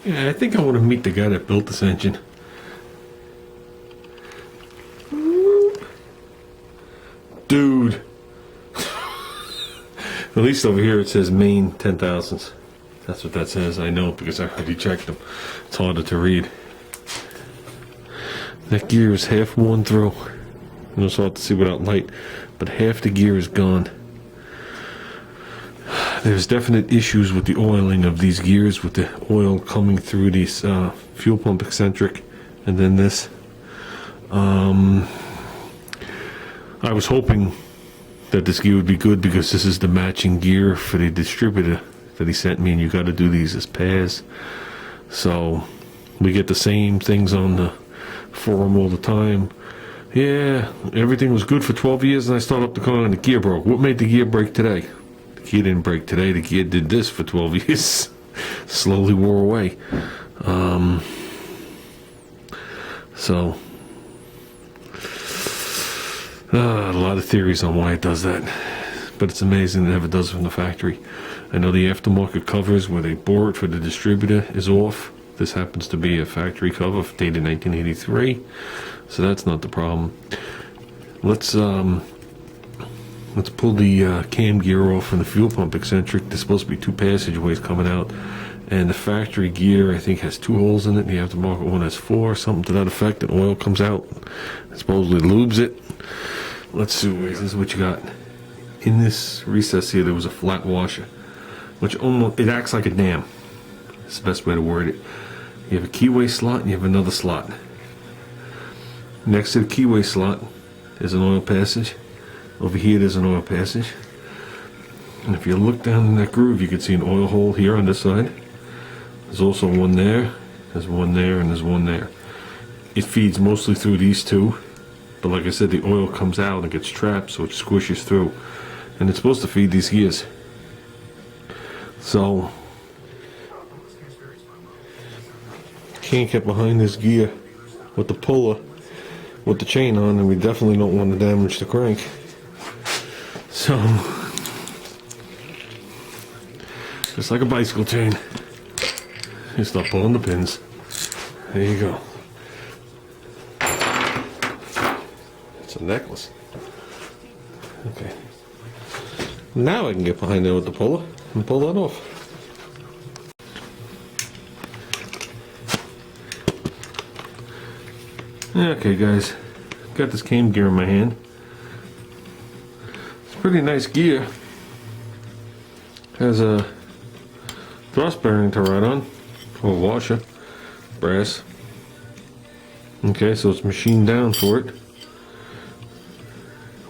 Yeah, I think I want to meet the guy that built this engine. Dude. At least over here it says main 10,000s. That's what that says. I know because I already checked them. It's harder to read. That gear is half worn through. It's hard to see without light, but half the gear is gone. There's definite issues with the oiling of these gears, with the oil coming through these fuel pump eccentric, and then this. I was hoping that this gear would be good because this is the matching gear for the distributor that he sent me, and you got to do these as pairs. So we get the same things on the forum all the time. Yeah, everything was good for 12 years, and I started up the car and the gear broke. What made the gear break today? The gear didn't break today. The gear did this for 12 years. Slowly wore away. A lot of theories on why it does that, but it's amazing it never does from the factory. I know the aftermarket covers where they bore it for the distributor is off. This happens to be a factory cover dated 1983, so that's not the problem. Let's pull the cam gear off from the fuel pump eccentric. There's supposed to be 2 passageways coming out, and the factory gear I think has 2 holes in it. The aftermarket one has 4, something to that effect, and oil comes out. It supposedly lubes it. Let's see, this is what you got. In this recess here there was a flat washer, which almost, it acts like a dam. That's the best way to word it. You have a keyway slot and you have another slot. Next to the keyway slot is an oil passage. Over here there's an oil passage. And if you look down in that groove, you can see an oil hole here on this side. There's also one there, there's one there, and there's one there. It feeds mostly through these 2. But like I said, the oil comes out and gets trapped, so it squishes through. And it's supposed to feed these gears. So, can't get behind this gear with the puller, with the chain on, and we definitely don't want to damage the crank. So, just like a bicycle chain, you start pulling the pins. There you go. A necklace. Okay. Now I can get behind there with the puller and pull that off. Okay guys, got this cam gear in my hand. It's a pretty nice gear. Has a thrust bearing to ride on, or a washer, brass. Okay, so it's machined down for it,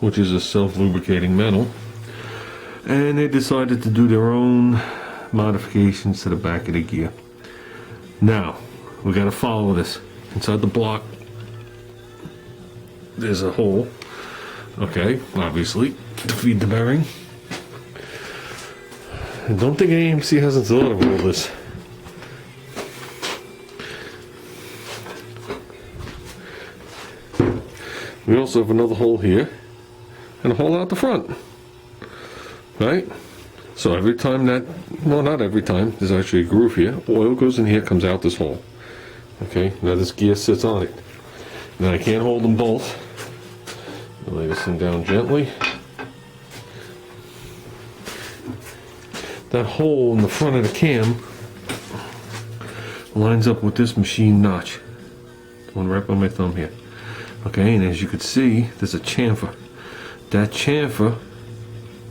which is a self-lubricating metal, and they decided to do their own modifications to the back of the gear. Now we got to follow this. Inside the block there's a hole, okay, obviously to feed the bearing. I don't think AMC hasn't thought of all this. We also have another hole here and a hole out the front, right? So every time that, well, not every time, there's actually a groove here. Oil goes in here, comes out this hole. Okay, now this gear sits on it. Now I can't hold them both. I'll lay this thing down gently. That hole in the front of the cam lines up with this machine notch, the one right by my thumb here. Okay, and as you can see, there's a chamfer. That chamfer,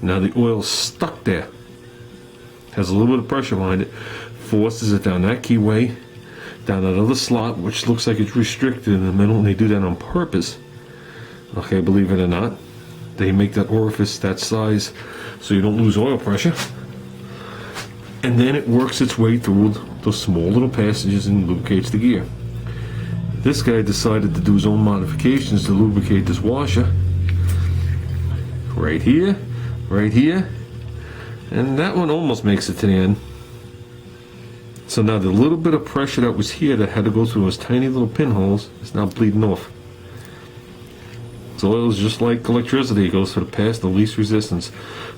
now the oil's stuck there. Has a little bit of pressure behind it, forces it down that keyway, down that other slot, which looks like it's restricted in the middle, and they do that on purpose. Okay, believe it or not. They make that orifice that size so you don't lose oil pressure. And then it works its way through those small little passages and lubricates the gear. This guy decided to do his own modifications to lubricate this washer. Right here, and that one almost makes it to the end. So now the little bit of pressure that was here that had to go through those tiny little pinholes is now bleeding off. So oil is just like electricity, it goes to the path of least resistance.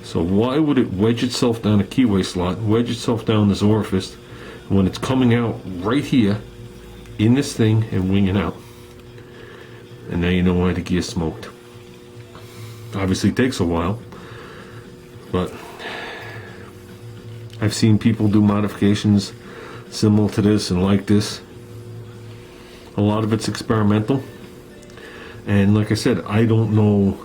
So why would it wedge itself down a keyway slot, wedge itself down this orifice, when it's coming out right here in this thing and winging out. And now you know why the gear smoked. Obviously it takes a while, but I've seen people do modifications similar to this and like this. A lot of it's experimental, and like I said, I don't know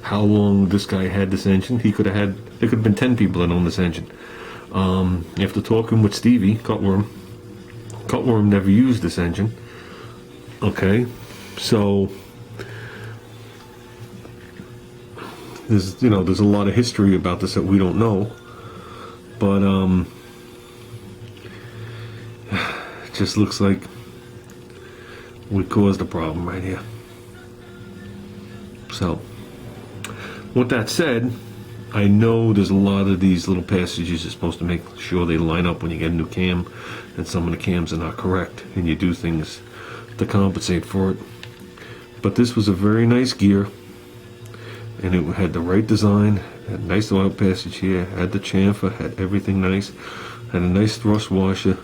how long this guy had this engine. There could have been 10 people that own this engine. After talking with Stevie Cutworm never used this engine. Okay, so there's a lot of history about this that we don't know, but it just looks like we caused a problem right here. So with that said, I know there's a lot of these little passages you're supposed to make sure they line up when you get a new cam, and some of the cams are not correct, and you do things to compensate for it. But this was a very nice gear, and it had the right design, had a nice oil passage here, had the chamfer, had everything nice, had a nice thrust washer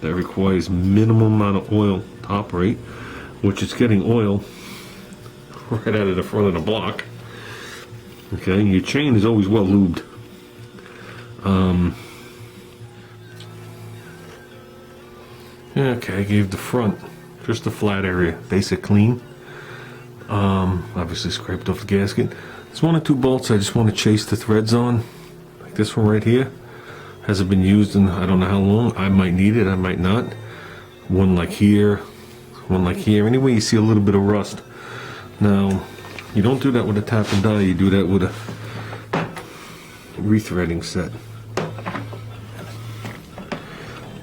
that requires minimum amount of oil to operate, which is getting oil right out of the front of the block. Okay, your chain is always well lubed. Okay, I gave the front just a flat area, basic clean. Obviously scraped off the gasket. There's one or two bolts I just want to chase the threads on, like this one right here. Hasn't been used in I don't know how long. I might need it, I might not. One like here, one like here. Anyway, you see a little bit of rust. Now, you don't do that with a tap and die, you do that with a rethreading set.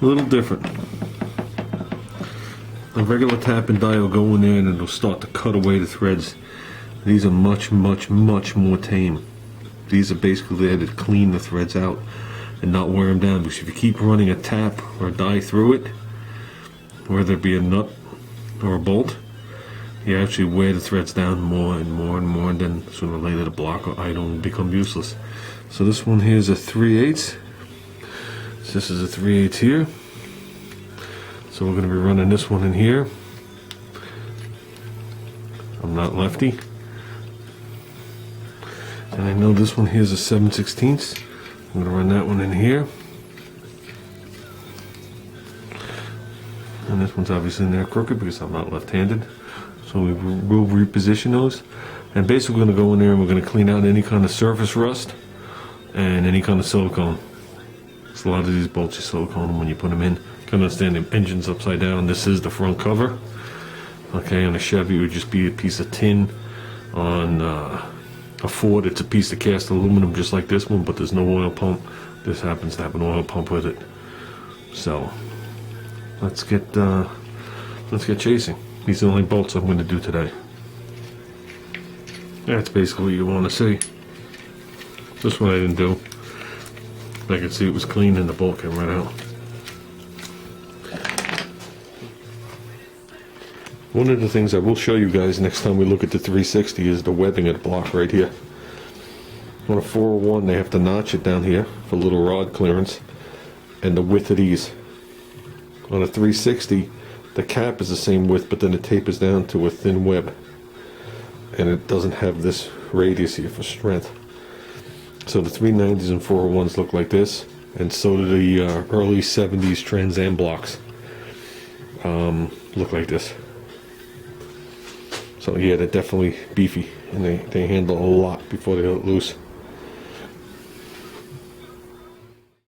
A little different. A regular tap and die will go in there and it'll start to cut away the threads. These are much, much, much more tame. These are basically there to clean the threads out and not wear them down, because if you keep running a tap or a die through it, whether it be a nut or a bolt, you actually wear the threads down more and more and more, and then sooner or later the block or idle will become useless. So this one here is a 3/8. So this is a 3/8 here. So we're going to be running this one in here. I'm not lefty. And I know this one here is a 7/16. I'm going to run that one in here. And this one's obviously in there crooked because I'm not left-handed. So we will reposition those. And basically we're going to go in there and we're going to clean out any kind of surface rust and any kind of silicone. So a lot of these bolts are silicone when you put them in. You can understand the engine's upside down. This is the front cover. Okay, on a Chevy it would just be a piece of tin. On a Ford it's a piece of cast aluminum just like this one, but there's no oil pump. This happens to have an oil pump with it. So let's get chasing. These are the only bolts I'm going to do today. That's basically what you want to see. This one I didn't do. I could see it was clean and the bolt came right out. One of the things I will show you guys next time we look at the 360 is the webbing of the block right here. On a 401 they have to notch it down here for little rod clearance, and the width of these. On a 360 the cap is the same width, but then it tapers down to a thin web, and it doesn't have this radius here for strength. So the 390s and 401s look like this, and so do the early 70s Trans Am blocks look like this. So yeah, they're definitely beefy, and they handle a lot before they let loose.